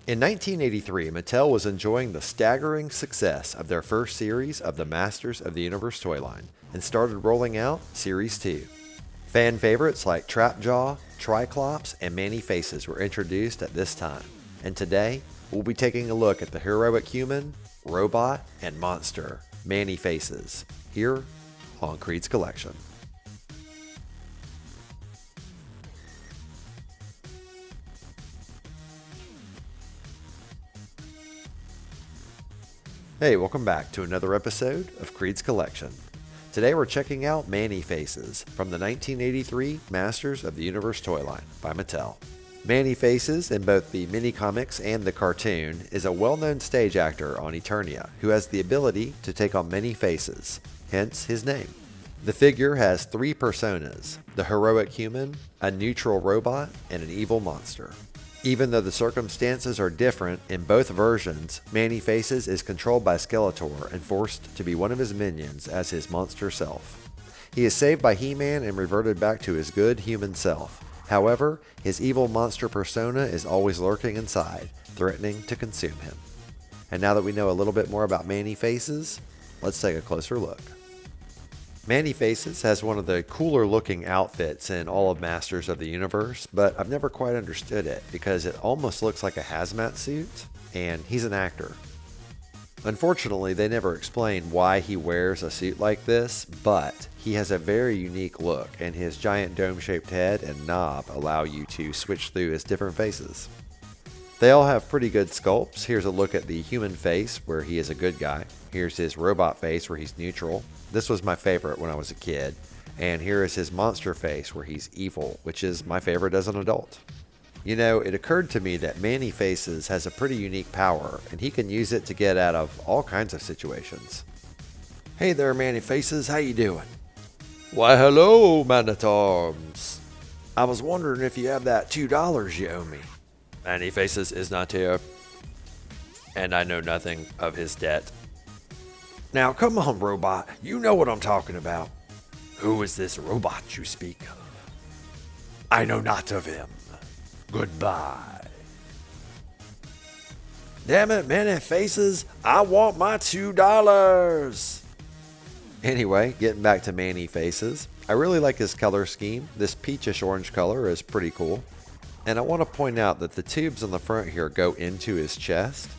In 1983, Mattel was enjoying the staggering success of their first series of the Masters of the Universe toy line and started rolling out Series 2. Fan favorites like Trapjaw, Triclops, and ManEFaces were introduced at this time, and today we'll be taking a look at the heroic human, robot, and monster, ManEFaces, here on Creed's Collection. Hey, welcome back to another episode of Creed's Collection. Today we're checking out ManEFaces from the 1983 Masters of the Universe toy line by Mattel. ManEFaces, in both the mini-comics and the cartoon, is a well-known stage actor on Eternia who has the ability to take on many faces, hence his name. The figure has three personas: the heroic human, a neutral robot, and an evil monster. Even though the circumstances are different in both versions, ManEFaces is controlled by Skeletor and forced to be one of his minions as his monster self. He is saved by He-Man and reverted back to his good human self. However, his evil monster persona is always lurking inside, threatening to consume him. And now that we know a little bit more about ManEFaces, let's take a closer look. ManEFaces has one of the cooler looking outfits in all of Masters of the Universe, but I've never quite understood it because it almost looks like a hazmat suit, and he's an actor. Unfortunately, they never explain why he wears a suit like this, but he has a very unique look, and his giant dome-shaped head and knob allow you to switch through his different faces. They all have pretty good sculpts. Here's a look at the human face where he is a good guy. Here's his robot face where he's neutral. This was my favorite when I was a kid. And here is his monster face where he's evil, which is my favorite as an adult. You know, it occurred to me that ManEFaces has a pretty unique power, and he can use it to get out of all kinds of situations. Hey there, ManEFaces, how you doing? Why, hello, Man-at-Arms. I was wondering if you have that $2 you owe me. ManEFaces is not here, and I know nothing of his debt. Now, come on, robot. You know what I'm talking about. Who is this robot you speak of? I know not of him. Goodbye. Damn it, ManEFaces. I want my $2. Anyway, getting back to ManEFaces, I really like his color scheme. This peachish orange color is pretty cool. And I want to point out that the tubes on the front here go into his chest,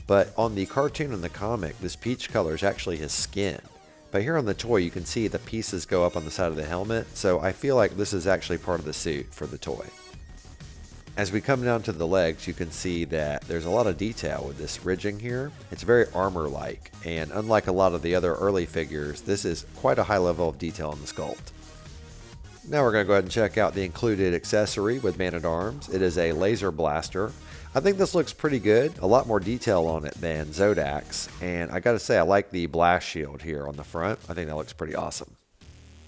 but on the cartoon and the comic, this peach color is actually his skin. But here on the toy, you can see the pieces go up on the side of the helmet, so I feel like this is actually part of the suit for the toy. As we come down to the legs, you can see that there's a lot of detail with this ridging here. It's very armor-like, and unlike a lot of the other early figures, this is quite a high level of detail in the sculpt. Now we're going to go ahead and check out the included accessory with Man-at-Arms. It is a laser blaster. I think this looks pretty good. A lot more detail on it than Zodak's. And I got to say, I like the blast shield here on the front. I think that looks pretty awesome.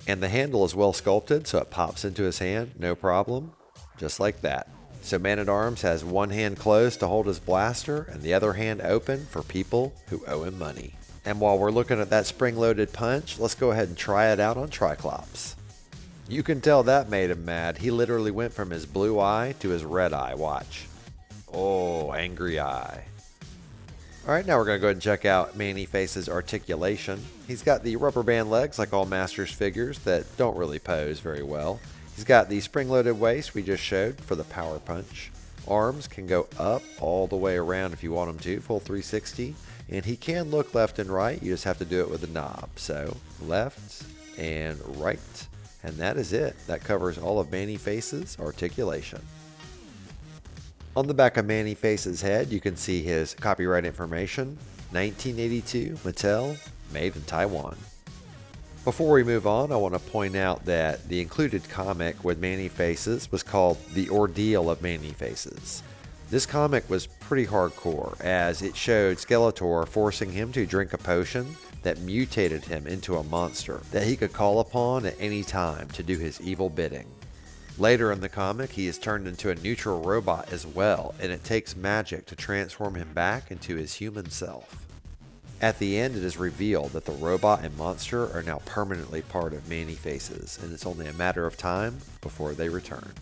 And the handle is well sculpted, so it pops into his hand, no problem. Just like that. So Man-at-Arms has one hand closed to hold his blaster and the other hand open for people who owe him money. And while we're looking at that spring-loaded punch, let's go ahead and try it out on Triclops. You can tell that made him mad. He literally went from his blue eye to his red eye. Watch. Oh, angry eye. Alright, now we're going to go ahead and check out ManEFace's articulation. He's got the rubber band legs like all Masters figures that don't really pose very well. He's got the spring-loaded waist we just showed for the power punch. Arms can go up all the way around if you want them to, full 360. And he can look left and right. You just have to do it with the knob. So, left and right. And that is it. That covers all of ManEFace's articulation. On the back of ManEFace's head, you can see his copyright information. 1982, Mattel, made in Taiwan. Before we move on, I want to point out that the included comic with ManEFaces was called The Ordeal of ManEFaces. This comic was pretty hardcore, as it showed Skeletor forcing him to drink a potion that mutated him into a monster that he could call upon at any time to do his evil bidding. Later in the comic, he is turned into a neutral robot as well, and it takes magic to transform him back into his human self. At the end, it is revealed that the robot and monster are now permanently part of ManEFaces, and it's only a matter of time before they return.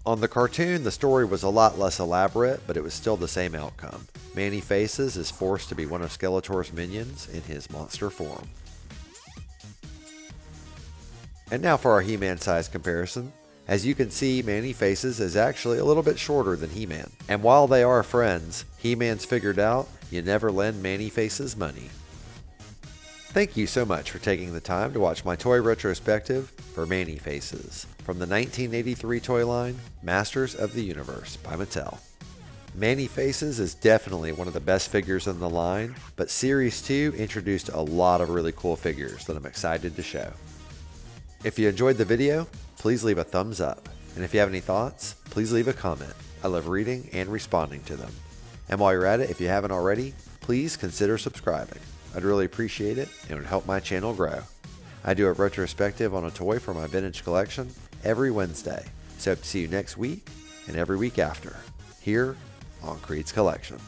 On the cartoon, the story was a lot less elaborate, but it was still the same outcome. ManEFaces is forced to be one of Skeletor's minions in his monster form. And now for our He-Man size comparison. As you can see, ManEFaces is actually a little bit shorter than He-Man. And while they are friends, He-Man's figured out you never lend ManEFaces money. Thank you so much for taking the time to watch my toy retrospective for ManEFaces from the 1983 toy line, Masters of the Universe by Mattel. ManEFaces is definitely one of the best figures in the line, but Series 2 introduced a lot of really cool figures that I'm excited to show. If you enjoyed the video, please leave a thumbs up, and if you have any thoughts, please leave a comment. I love reading and responding to them. And while you're at it, if you haven't already, please consider subscribing. I'd really appreciate it, and it would help my channel grow. I do a retrospective on a toy from my vintage collection every Wednesday, so hope to see you next week and every week after, here on KREED'S Collection.